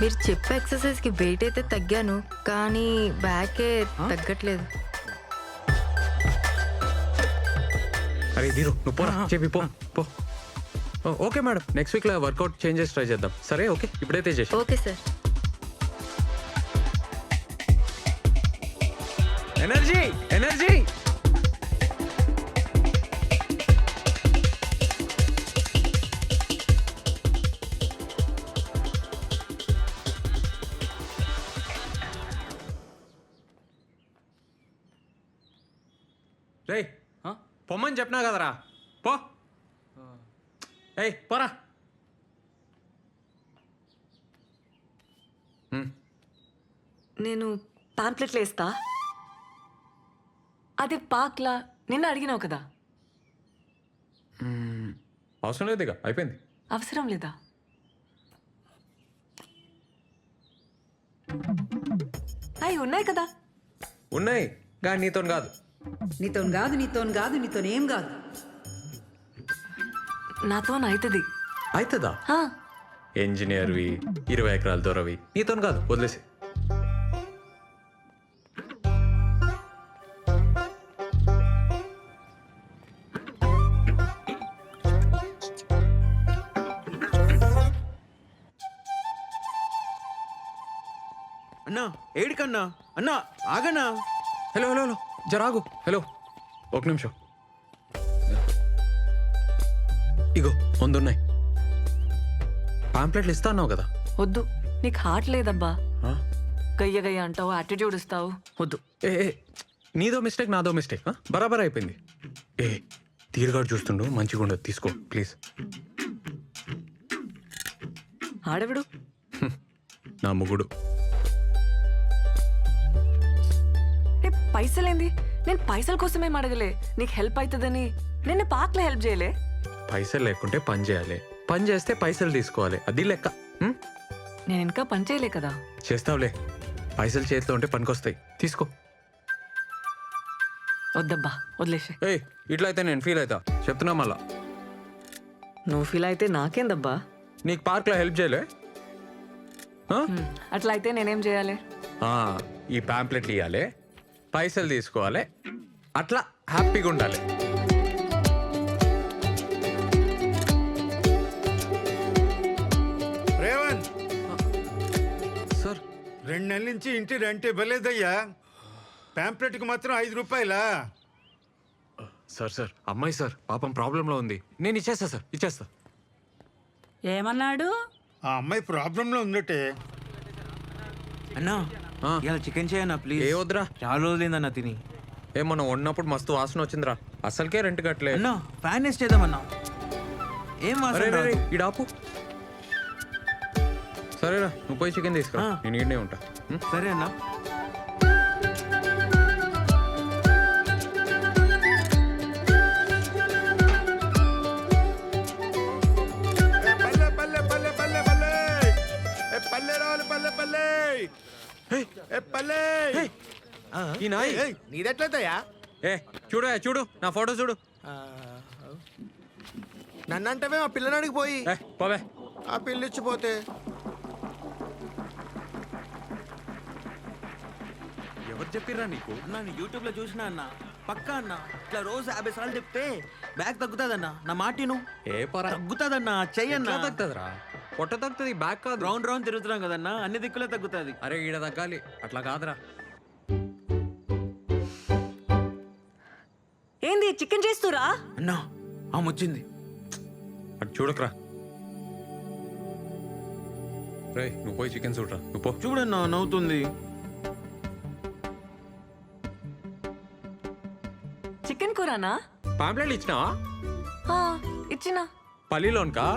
మీరు చెప్పే ఎక్సర్సైజ్కి వెయిట్ అయితే తగ్గాను, కానీ బ్యాకే తగ్గట్లేదు. అరే దీరు నువ్వు పోరా, చెప్పి పో పో. ఓకే మేడం, నెక్స్ట్ వీక్లో వర్కౌట్ చేంజెస్ ట్రై చేద్దాం. సరే ఓకే, ఇప్పుడైతే చేసి. Okay sir. Energy energy. రేయ్ పొమ్మని చెప్పినా కదరా, పో. ఏయ్ పోరా. నేను పాంప్లెట్లు వేస్తా. అది పాక్లా నిన్న అడిగినావు కదా. అవసరం లేదు, ఇక అయిపోయింది. అవసరం లేదా? అవి ఉన్నాయి కదా. ఉన్నాయి కానీ నీతో కాదు. నీతోనేం కాదు. నాతో అవుతుంది. అవుతుందా? ఇంజనీర్వి 20 ఎకరాల దూరవి నీతో కాదు, వదిలేసి. అన్నా ఏడికన్నా అన్నా ఆగన్నా. హలో హలో హలో జరాగు. హలో ఒక నిమిషం. ఇగో ముందున్నాయి పాంప్లెట్లు. ఇస్తా అన్నావు కదా. వద్దు, నీకు హార్ట్ లేదబ్బా. ఆ? గయ్య గయ్య అంటావు, యాటిట్యూడ్ ఇస్తావు. వద్దు. ఏ ఏ, నీదో మిస్టేక్ నాదో మిస్టేక్. బరాబర్ అయిపోయింది. ఏ తీరుగాడు చూస్తుండు, మంచిగా ఉండదు, తీసుకో ప్లీజ్. ఆడవిడు నా ముగుడు. పైసలేంది? నేను పైసల కోసమేం అడగలే, నీకు హెల్ప్ అవుతుందని. నిన్న పాక్లో హెల్ప్ చేయలే. పైసలు లేకుంటే పని చేయాలి, పని చేస్తే పైసలు తీసుకోవాలి, అది లెక్క. నేను ఇంకా పని చేయలే కదా. చేస్తావులే, పైసలు చేతిలో ఉంటే పనికొస్తాయి, తీసుకో. వద్దబ్బా, వదిలేసే. ఏయ్ ఇట్లా అయితే నేను ఫీల్ అవుతా, చెప్తున్నా మళ్ళా. నువ్వు ఫీల్ అయితే నాకేందబ్బా. నీకు పార్క్లో హెల్ప్ చేయలే? అట్లా అయితే నేనేం చేయాలి? ఈ పాంప్లెట్లు ఇవ్వాలి, పైసలు తీసుకోవాలి, అట్లా హ్యాపీగా ఉండాలి. రేవంత్ సార్ 2 నెలల నుంచి ఇంటి రెంట్ ఇవ్వలేదయ్యా. ప్యాంప్లెట్కి మాత్రం 5 రూపాయలా? సార్ సార్ అమ్మాయి సార్ పాపం ప్రాబ్లంలో ఉంది, నేను ఇచ్చేస్తా సార్, ఇచ్చేస్తా. ఏమన్నాడు? ఆ అమ్మాయి ప్రాబ్లంలో ఉందటే. అన్నా ఇలా చికెన్ చేయన్నా ప్లీజ్. ఏ వద్దురా, చాలా రోజులైందన్నా తిని. మనం వండినప్పుడు మస్తు వాసన వచ్చిందిరా, అసలుకే రెంట్ కట్టలే. అన్నా ఫ్యాన్ వేస్ట్ చేద్దామన్నా. ఏం వాసన అరే రాదు. ఇడాపు. సరేరా నువ్వు పోయి చికెన్ తీసుకురా, నేను ఈడనే ఉంటా. సరే అన్నా. పల్లె పల్లె పల్లె పల్లె పల్లె పల్లె రావాలి, పల్లె పల్లె పల్లె. ఈ నాయ్ నీదెట్లయితయా? ఏ చూడు చూడు నా ఫోటో చూడు. నన్నంటవే ఆ పిల్లనాడికి పోయి పోవే. ఆ పిల్లిచ్చిపోతే ఎవరు చెప్పిర్రా నీకు? నేను యూట్యూబ్ లో చూసినా అన్న, పక్కా అన్న. ఇట్లా రోజు 50 సార్లు చెప్తే బ్యాగ్ తగ్గుతాదన్నా. నా మాటిను. ఏ పరా తగ్గుతాదన్నా, చెయ్యన్నా. తగ్గుతుందిరా, పొట్ట తగ్గుతుంది, బ్యాగ్ కాదు. రౌండ్ రౌండ్ తిరుగుతున్నాం కదన్నా, అన్ని దిక్కులే తగ్గుతుంది. అరే ఈడ తగ్గాలి, అట్లా కాదురా. ఏంది చికెన్ చేస్తురా? అన్నా ఆమె వచ్చింది. అటు చూడకరా. రే నువ్వు పోయి చికెన్ చూడరా, నువ్వు పో. చూడన్నా నవ్వుతుంది. చికెన్ కూరనా? పాంప్లెట్లు ఇచ్చినావా? ఇచ్చినా. పల్లిలోన్కా?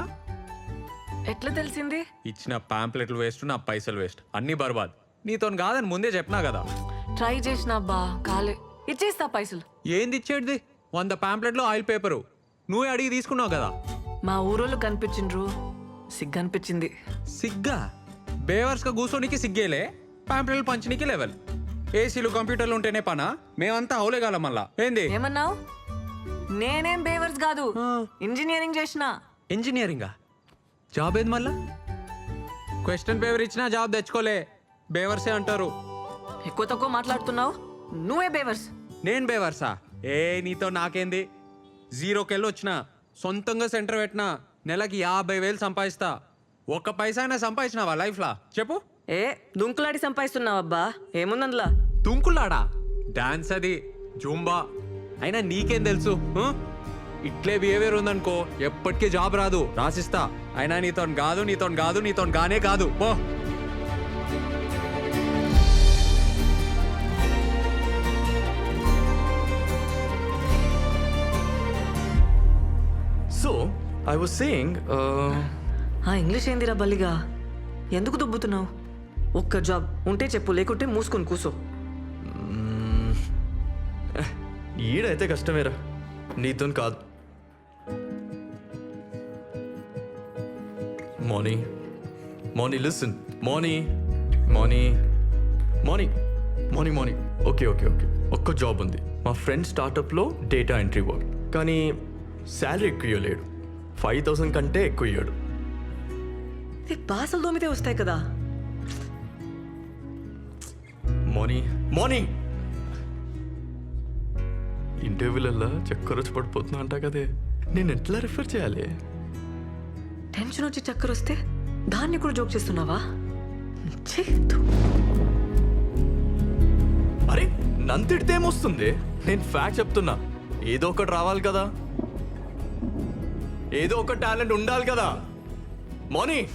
ఎట్లా తెలిసింది? ఇచ్చిన పాంప్లెట్లు వేస్ట్, నా పైసలు వేస్ట్, అన్ని బర్బాద్. నీతో కాదని ముందే చెప్పినా కదా. ట్రై చేసినా బా, కాలే. ఇచ్చేస్తా పైసలు. ఏంది ఇచ్చేటిది? 100 పాంప్లెట్లు ఆయిల్ పేపరు నువ్వే అడిగి తీసుకున్నావు కదా. మా ఊరోళ్ళు కనిపించిండ్రు, సిగ్గు అనిపించింది. సిగ్గా? బేవర్స్గా కూర్చోనికి సిగ్గేలే, పాంప్లెట్లు పంచనీకి లెవెల్. ఏసీలు కంప్యూటర్లు ఉంటేనే పనా? మేమంతా హౌలేగాల మళ్ళా. ఏంది ఏమన్నావు? నేనేం బేవర్స్ కాదు, ఇంజనీరింగ్ చేసిన. ఇంజనీరింగా? జాబ్ ఏది మళ్ళా? క్వశ్చన్ పేపర్ ఇచ్చినా జాబ్ తెచ్చుకోలే, బేవర్సే అంటారు. ఎక్కువ తక్కువ మాట్లాడుతున్నావు, నువ్వే బేవర్స్. నేను బేవర్సా? ఏ నీతో నాకేంది? జీరోకెళ్ళి వచ్చిన, సొంతంగా సెంటర్ పెట్టినా, నెలకి 50,000 సంపాదిస్తా. ఒక్క పైసా అయినా సంపాదించినావా లైఫ్లా చెప్పు? ఏ దుంకులాడి సంపాదిస్తున్నావబ్బా, ఏముందందులా? తుంకులాడా? డాన్స్ అది, జూంబా. అయినా నీకేం తెలుసు? ఇట్లే బిహేవియర్ ఉందనుకో ఎప్పటికీ జాబ్ రాదు, రాసిస్తా. అయినా నీతోని కాదు, నీతోని కాదు, నీతోని గానే కాదు, పో. So, I was saying, ఆ ఇంగ్లీష్ ఏందిరా బల్లిగా? ఎందుకు దుబ్బుతున్నావు? ఒక్క జాబ్ ఉంటే చెప్పు, లేకుంటే మూసుకొని కూసో. ఈడైతే కష్టమేరా, నీతో కాదు. మార్నింగ్ లిసన్, మార్నింగ్ ఓకే ఒక్క జాబ్ ఉంది. మా ఫ్రెండ్ స్టార్టప్లో డేటా ఎంట్రీ వర్క్, కానీ శాలరీ ఎక్కువ ఇవ్వలేడు. 5,000 కంటే ఎక్కువ ఇవ్వడు. ఇది బాసలు దోమితే వస్తాయి కదా. మార్నింగ్ ఇంటర్వ్యూలల్లా చక్కర వచ్చి పడిపోతున్నా అంట కదే, నేను ఎట్లా రిఫర్ చేయాలి? టెన్షన్ వచ్చి చక్కర వస్తే దాన్ని కూడా జోక్ చేస్తున్నావా? ఛీ, ధూ. అరే నన్ను తిడితే ఏమొస్తుంది? నేను ఫ్యాక్ట్ చెప్తున్నా. ఏదో ఒకటి రావాలి కదా, ఏదో ఒక టాలెంట్ ఉండాలి కదా. మార్నింగ్